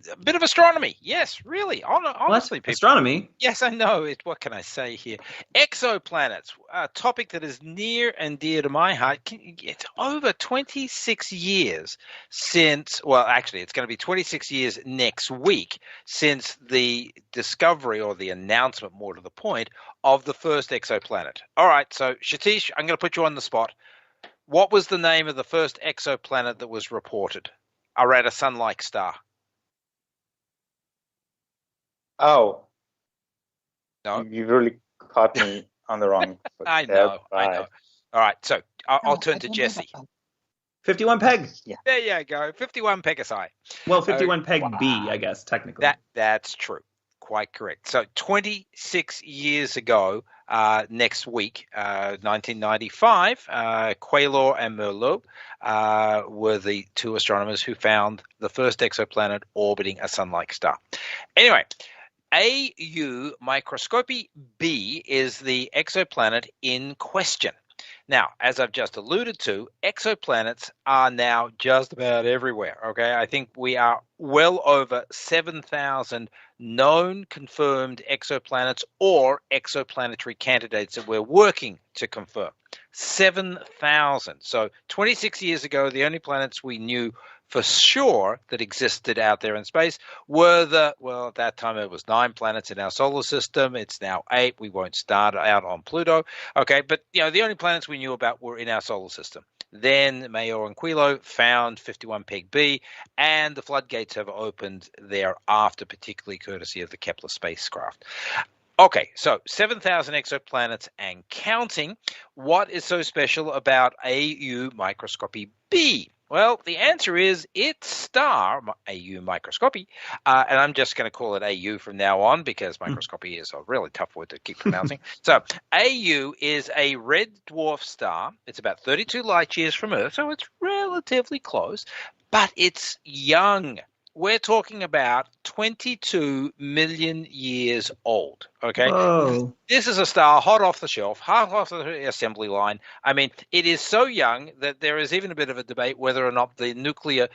A bit of astronomy. Yes, really. Honestly, people. Astronomy? Yes, I know. What can I say here? Exoplanets, a topic that is near and dear to my heart. It's over 26 years since, well, actually, it's going to be 26 years next week since the discovery, or the announcement, more to the point, of the first exoplanet. All right. So, Satish, I'm going to put you on the spot. What was the name of the first exoplanet that was reported around a sun-like star? Oh, No, you really caught me on the wrong foot. I know. All right, so I'll turn to Jesse. 51 Peg. Yeah. There you go, 51 Pegasi. Well, 51 Peg B, I guess, technically. That's true. Quite correct. So 26 years ago, next week, 1995, Quaylor and Merlot were the two astronomers who found the first exoplanet orbiting a sun-like star. Anyway, AU Microscopy B is the exoplanet in question. Now, as I've just alluded to, exoplanets are now just about everywhere, okay? I think we are well over 7,000 known confirmed exoplanets or exoplanetary candidates that we're working to confirm. 7,000. So 26 years ago, the only planets we knew for sure that existed out there in space were at that time it was 9 planets in our solar system. It's now 8. We won't start out on Pluto. Okay, but the only planets we knew about were in our solar system. Then Mayor and Quilo found 51 Peg B, and the floodgates have opened thereafter, particularly courtesy of the Kepler spacecraft. Okay, so 7,000 exoplanets and counting. What is so special about AU Microscopy B? Well, the answer is its star, AU Microscopy, and I'm just going to call it AU from now on because microscopy is a really tough word to keep pronouncing. So AU is a red dwarf star. It's about 32 light years from Earth, so it's relatively close, but it's young. We're talking about 22 million years old, okay? Whoa. This is a star hot off the shelf, hot off the assembly line. I mean, it is so young that there is even a bit of a debate whether or not the nuclear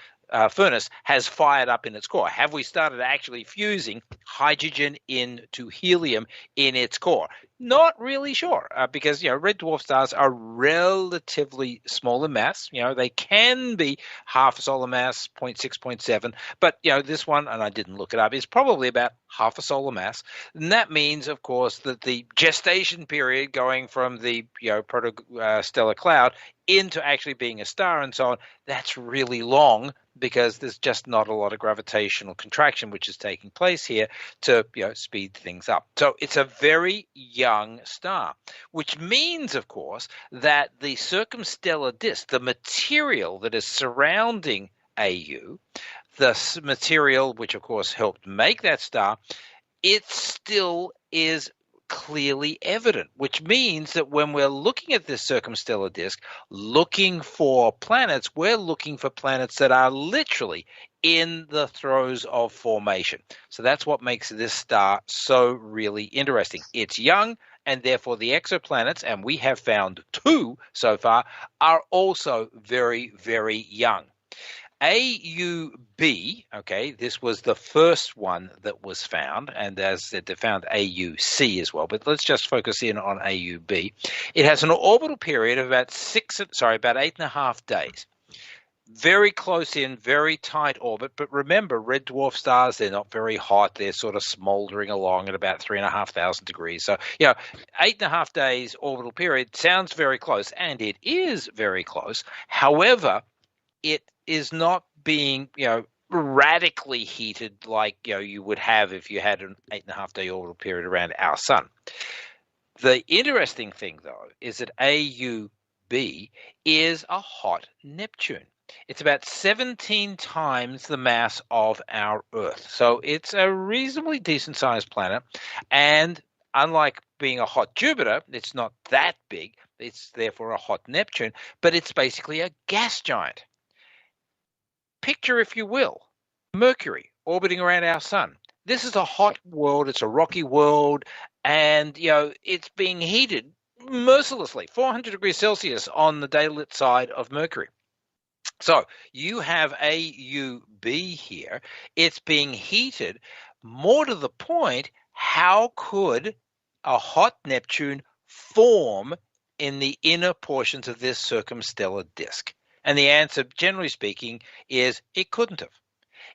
furnace has fired up in its core. Have we started actually fusing hydrogen into helium in its core? Not really sure, because red dwarf stars are relatively small in mass. They can be half a solar mass, 0.6, 0.7, but this one, and I didn't look it up, is probably about half a solar mass. And that means, of course, that the gestation period going from the protostellar cloud into actually being a star and so on, that's really long because there's just not a lot of gravitational contraction which is taking place here to speed things up. So it's a very young star, which means, of course, that the circumstellar disk, the material that is surrounding AU, the material which, of course, helped make that star, it still is clearly evident, which means that when we're looking at this circumstellar disk, looking for planets, we're looking for planets that are literally in the throes of formation. So that's what makes this star so really interesting. It's young, and therefore the exoplanets, and we have found 2 so far, are also very, very young. AUB, okay, this was the first one that was found, and as they found AUC as well, but let's just focus in on AUB. It has an orbital period of about 8.5 days. Very close in, very tight orbit, but remember, red dwarf stars, they're not very hot. They're sort of smoldering along at about 3,500 degrees. So, 8.5 days orbital period sounds very close, and it is very close. However, it is not being, radically heated like, you would have if you had an 8.5-day orbital period around our sun. The interesting thing, though, is that AUB is a hot Neptune. It's about 17 times the mass of our Earth. So it's a reasonably decent-sized planet, and unlike being a hot Jupiter, it's not that big. It's therefore a hot Neptune, but it's basically a gas giant. Picture, if you will, Mercury orbiting around our sun. This is a hot world. It's a rocky world, and it's being heated mercilessly, 400 degrees Celsius on the daylit side of Mercury. So you have AUB here. It's being heated. More to the point, how could a hot Neptune form in the inner portions of this circumstellar disk? And the answer, generally speaking, is it couldn't have.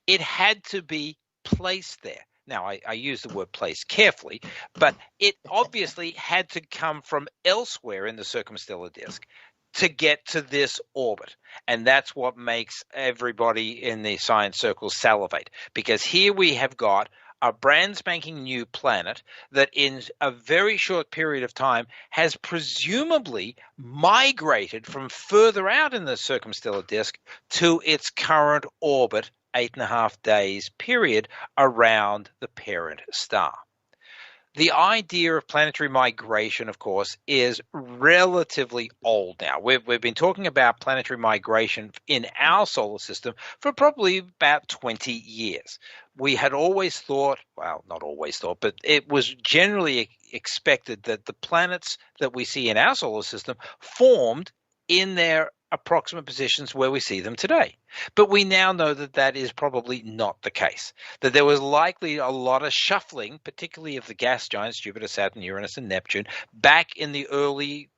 It had to be placed there. Now, I use the word placed carefully, but it obviously had to come from elsewhere in the circumstellar disk to get to this orbit. And that's what makes everybody in the science circles salivate, because here we have got a brand spanking new planet that in a very short period of time has presumably migrated from further out in the circumstellar disk to its current orbit, 8.5 days period around the parent star. The idea of planetary migration, of course, is relatively old now. We've been talking about planetary migration in our solar system for probably about 20 years. We had always thought, well, not always thought, but it was generally expected that the planets that we see in our solar system formed in their approximate positions where we see them today. But we now know that that is probably not the case, that there was likely a lot of shuffling, particularly of the gas giants, Jupiter, Saturn, Uranus, and Neptune, back in the early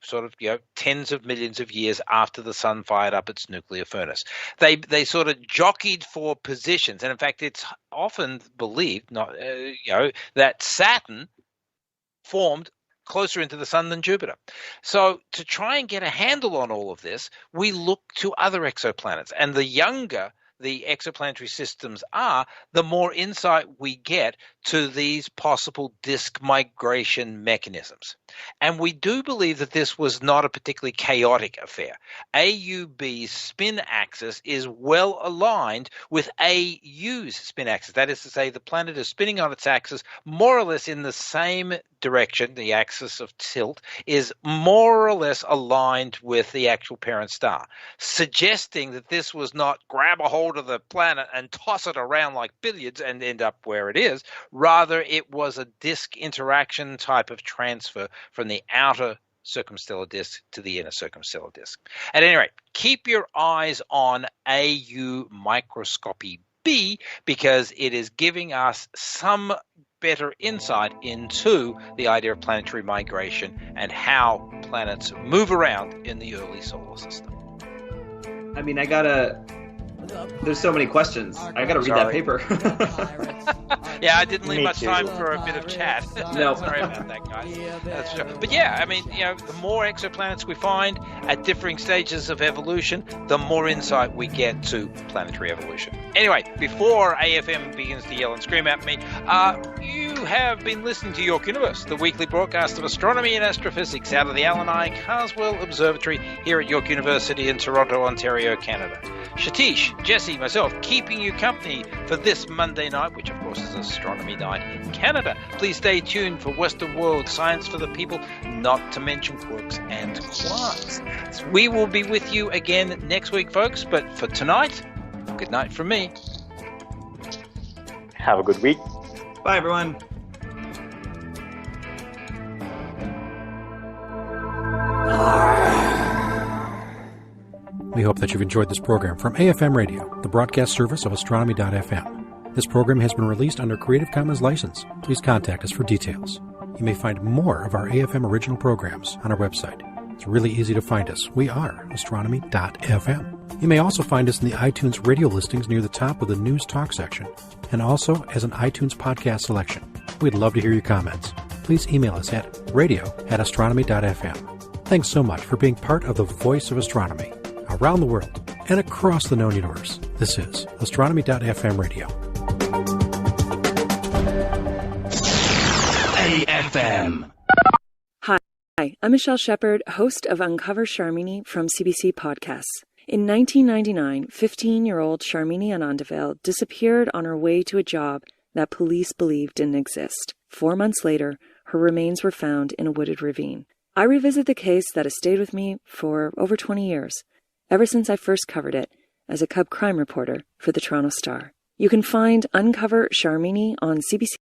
sort of, tens of millions of years after the sun fired up its nuclear furnace. They sort of jockeyed for positions. And in fact, it's often believed that Saturn formed closer into the sun than Jupiter. So to try and get a handle on all of this, we look to other exoplanets. And the younger the exoplanetary systems are, the more insight we get to these possible disk migration mechanisms. And we do believe that this was not a particularly chaotic affair. AUB's spin axis is well aligned with AU's spin axis. That is to say, the planet is spinning on its axis more or less in the same direction. The axis of tilt is more or less aligned with the actual parent star, suggesting that this was not grab a hold of the planet and toss it around like billiards and end up where it is. Rather, it was a disk interaction type of transfer from the outer circumstellar disk to the inner circumstellar disk. At any rate, keep your eyes on AU microscopy B, because it is giving us some better insight into the idea of planetary migration and how planets move around in the early solar system. I mean, there's so many questions. I gotta read that paper. Yeah, I didn't leave Me much too. time for a bit of chat. No. Sorry about that, guys. That's true. But yeah, I mean, the more exoplanets we find at differing stages of evolution, the more insight we get to planetary evolution. Anyway, before AFM begins to yell and scream at me, you have been listening to York Universe, the weekly broadcast of astronomy and astrophysics out of the Alan I. Carswell Observatory here at York University in Toronto, Ontario, Canada. Satish, Jesse, myself, keeping you company for this Monday night, which of course is Astronomy Night in Canada. Please stay tuned for Western World Science for the People, not to mention quarks and quarks. So we will be with you again next week, folks, but for tonight, good night from me. Have a good week. Bye, everyone. We hope that you've enjoyed this program from AFM Radio, the broadcast service of Astronomy.fm. This program has been released under Creative Commons license. Please contact us for details. You may find more of our AFM original programs on our website. It's really easy to find us. We are Astronomy.fm. You may also find us in the iTunes radio listings near the top of the News Talk section, and also as an iTunes podcast selection. We'd love to hear your comments. Please email us at radio@astronomy.fm. Thanks so much for being part of the voice of astronomy around the world and across the known universe. This is Astronomy.fm Radio. AFM. Hi, I'm Michelle Shepard, host of Uncover Sharmini from CBC Podcasts. In 1999, 15-year-old Sharmini Anandavel disappeared on her way to a job that police believed didn't exist. 4 months later, her remains were found in a wooded ravine. I revisit the case that has stayed with me for over 20 years, ever since I first covered it as a cub crime reporter for the Toronto Star. You can find Uncover Sharmini on CBC